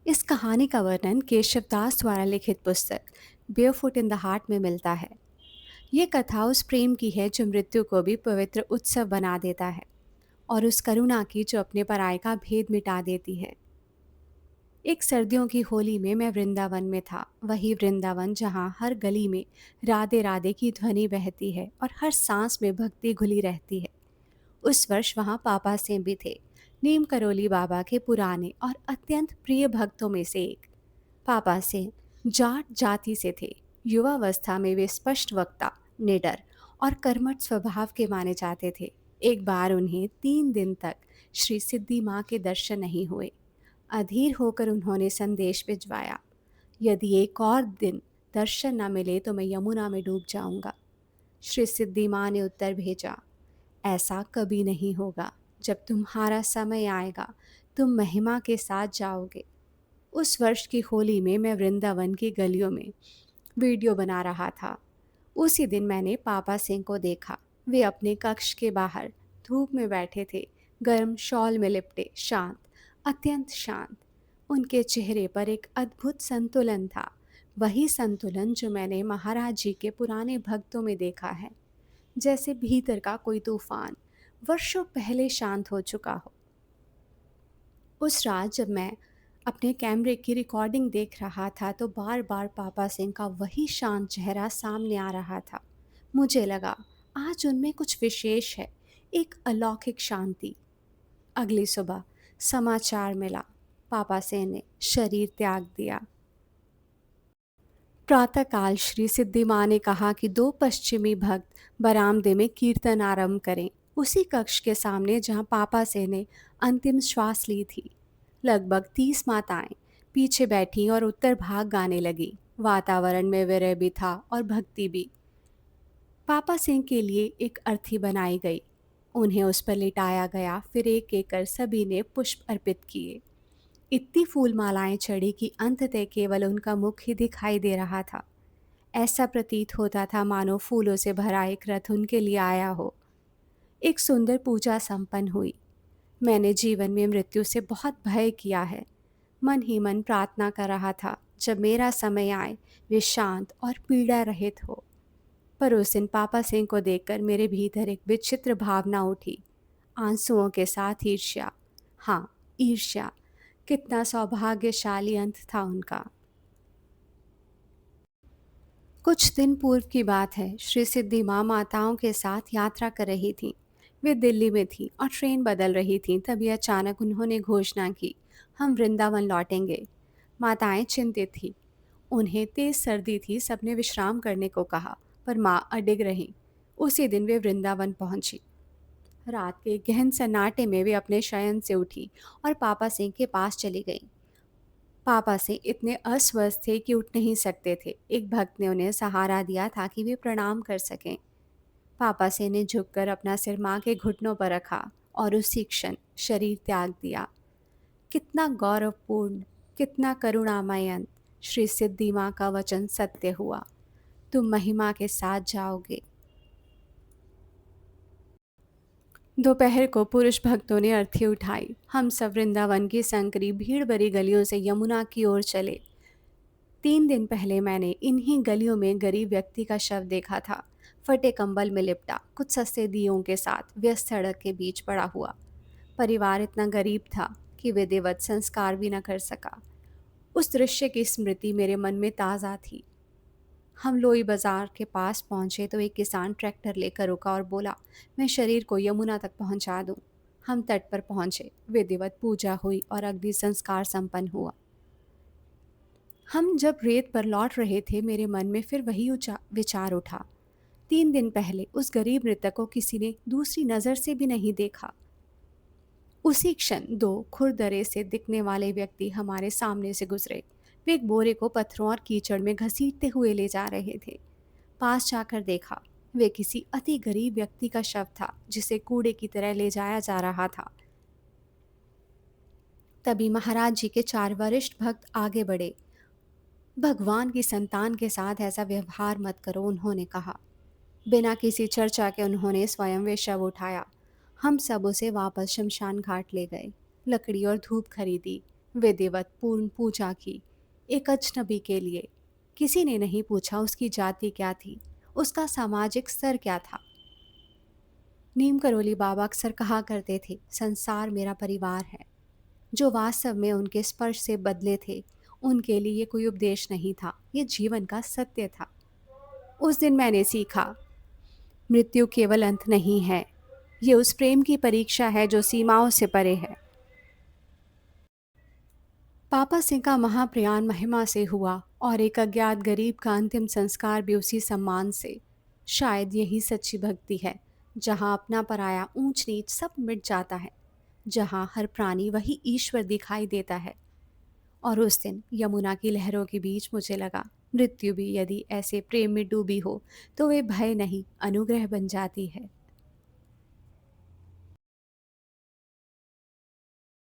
इस कहानी का वर्णन केशव दास द्वारा लिखित पुस्तक बेयरफुट इन द हार्ट में मिलता है। ये कथा उस प्रेम की है जो मृत्यु को भी पवित्र उत्सव बना देता है, और उस करुणा की जो अपने पराये का भेद मिटा देती है। एक सर्दियों की होली में मैं वृंदावन में था, वही वृंदावन जहाँ हर गली में राधे राधे की ध्वनि बहती है और हर सांस में भक्ति घुली रहती है। उस वर्ष वहाँ पापा सेन भी थे, नीम करोली बाबा के पुराने और अत्यंत प्रिय भक्तों में से एक। पापा सिंह जाट जाति से थे। युवावस्था में वे स्पष्ट वक्ता, निडर और कर्मठ स्वभाव के माने जाते थे। एक बार उन्हें 3 दिन तक श्री सिद्धि माँ के दर्शन नहीं हुए। अधीर होकर उन्होंने संदेश भिजवाया, यदि एक और दिन दर्शन न मिले तो मैं यमुना में डूब जाऊंगा। श्री सिद्धि माँ ने उत्तर भेजा, ऐसा कभी नहीं होगा। जब तुम्हारा समय आएगा तुम महिमा के साथ जाओगे। उस वर्ष की होली में मैं वृंदावन की गलियों में वीडियो बना रहा था। उसी दिन मैंने पापा सिंह को देखा। वे अपने कक्ष के बाहर धूप में बैठे थे, गर्म शॉल में लिपटे, शांत, अत्यंत शांत। उनके चेहरे पर एक अद्भुत संतुलन था, वही संतुलन जो मैंने महाराज जी के पुराने भक्तों में देखा है। जैसे भीतर का कोई तूफान वर्षों पहले शांत हो चुका हो। उस रात जब मैं अपने कैमरे की रिकॉर्डिंग देख रहा था तो बार बार पापा सिंह का वही शांत चेहरा सामने आ रहा था। मुझे लगा आज उनमें कुछ विशेष है, एक अलौकिक शांति। अगली सुबह समाचार मिला, पापा सिंह ने शरीर त्याग दिया। प्रातःकाल श्री सिद्धि माँ ने कहा कि 2 पश्चिमी भक्त बरामदे में कीर्तन आरंभ करें, उसी कक्ष के सामने जहाँ पापा सिंह ने अंतिम श्वास ली थी। लगभग 30 माताएं पीछे बैठी और उत्तर भाग गाने लगी। वातावरण में विरह भी था और भक्ति भी। पापा सिंह के लिए एक अर्थी बनाई गई, उन्हें उस पर लिटाया गया, फिर एक एक कर सभी ने पुष्प अर्पित किए। इतनी फूल मालाएं चढ़ी कि अंततः केवल उनका मुख ही दिखाई दे रहा था। ऐसा प्रतीत होता था मानो फूलों से भरा एक रथ उनके लिए आया हो। एक सुंदर पूजा संपन्न हुई। मैंने जीवन में मृत्यु से बहुत भय किया है। मन ही मन प्रार्थना कर रहा था, जब मेरा समय आए वे शांत और पीड़ा रहित हो। पर उस दिन पापा सिंह को देखकर मेरे भीतर एक विचित्र भावना उठी, आंसुओं के साथ ईर्ष्या। हाँ, ईर्ष्या। कितना सौभाग्यशाली अंत था उनका। कुछ दिन पूर्व की बात है। श्री सिद्धि माँ माताओं के साथ यात्रा कर रही थीं। वे दिल्ली में थीं और ट्रेन बदल रही थीं। तभी अचानक उन्होंने घोषणा की, हम वृंदावन लौटेंगे। माताएं चिंतित थीं। उन्हें तेज सर्दी थी, सबने विश्राम करने को कहा, पर माँ अडिग रहीं। उसी दिन वे वृंदावन पहुंची। रात के गहन सन्नाटे में वे अपने शयन से उठी और पापा सिंह के पास चली गईं। पापा सिंह इतने अस्वस्थ थे कि उठ नहीं सकते थे। एक भक्त ने उन्हें सहारा दिया ताकि वे प्रणाम कर सकें। पापा सिंह ने झुककर अपना सिर माँ के घुटनों पर रखा और उसी क्षण शरीर त्याग दिया। कितना गौरवपूर्ण, कितना करुणामय अंत! श्री सिद्धि माँ का वचन सत्य हुआ, तुम महिमा के साथ जाओगे। दोपहर को पुरुष भक्तों ने अर्थी उठाई। हम सब वृंदावन की संकरी भीड़ भरी गलियों से यमुना की ओर चले। 3 दिन पहले मैंने इन्हीं गलियों में गरीब व्यक्ति का शव देखा था, फटे कंबल में लिपटा, कुछ सस्ते दियों के साथ व्यस्त सड़क के बीच पड़ा हुआ। परिवार इतना गरीब था कि विधिवत संस्कार भी न कर सका। उस दृश्य की स्मृति मेरे मन में ताज़ा थी। हम लोई बाजार के पास पहुंचे तो एक किसान ट्रैक्टर लेकर रुका और बोला, मैं शरीर को यमुना तक पहुंचा दूं। हम तट पर पहुंचे, विधिवत पूजा हुई और अग्नि संस्कार संपन्न हुआ। हम जब रेत पर लौट रहे थे मेरे मन में फिर वही विचार उठा। 3 दिन पहले उस गरीब मृतक को किसी ने दूसरी नज़र से भी नहीं देखा। उसी क्षण 2 खुरदरे से दिखने वाले व्यक्ति हमारे सामने से गुजरे। वे एक बोरे को पत्थरों और कीचड़ में घसीटते हुए ले जा रहे थे। पास जाकर देखा, वे किसी अति गरीब व्यक्ति का शव था जिसे कूड़े की तरह ले जाया जा रहा था। तभी महाराज जी के 4 वरिष्ठ भक्त आगे बढ़े। भगवान की संतान के साथ ऐसा व्यवहार मत करो, उन्होंने कहा। बिना किसी चर्चा के उन्होंने स्वयं वे शव उठाया। हम सब उसे वापस शमशान घाट ले गए, लकड़ी और धूप खरीदी। विधिवत पूर्ण पूजा की, एक अजनबी के लिए। किसी ने नहीं पूछा उसकी जाति क्या थी, उसका सामाजिक स्तर क्या था। नीम करोली बाबा अक्सर कहा करते थे, संसार मेरा परिवार है। जो वास्तव में उनके स्पर्श से बदले थे, उनके लिए ये कोई उपदेश नहीं था, ये जीवन का सत्य था। उस दिन मैंने सीखा, मृत्यु केवल अंत नहीं है, ये उस प्रेम की परीक्षा है जो सीमाओं से परे है। पापा सिंह का महाप्रयाण महिमा से हुआ और एक अज्ञात गरीब का अंतिम संस्कार भी उसी सम्मान से। शायद यही सच्ची भक्ति है, जहाँ अपना पराया ऊंच नीच सब मिट जाता है, जहाँ हर प्राणी वही ईश्वर दिखाई देता है। और उस दिन यमुना की लहरों के बीच मुझे लगा, मृत्यु भी यदि ऐसे प्रेम में डूबी हो तो वे भय नहीं अनुग्रह बन जाती है।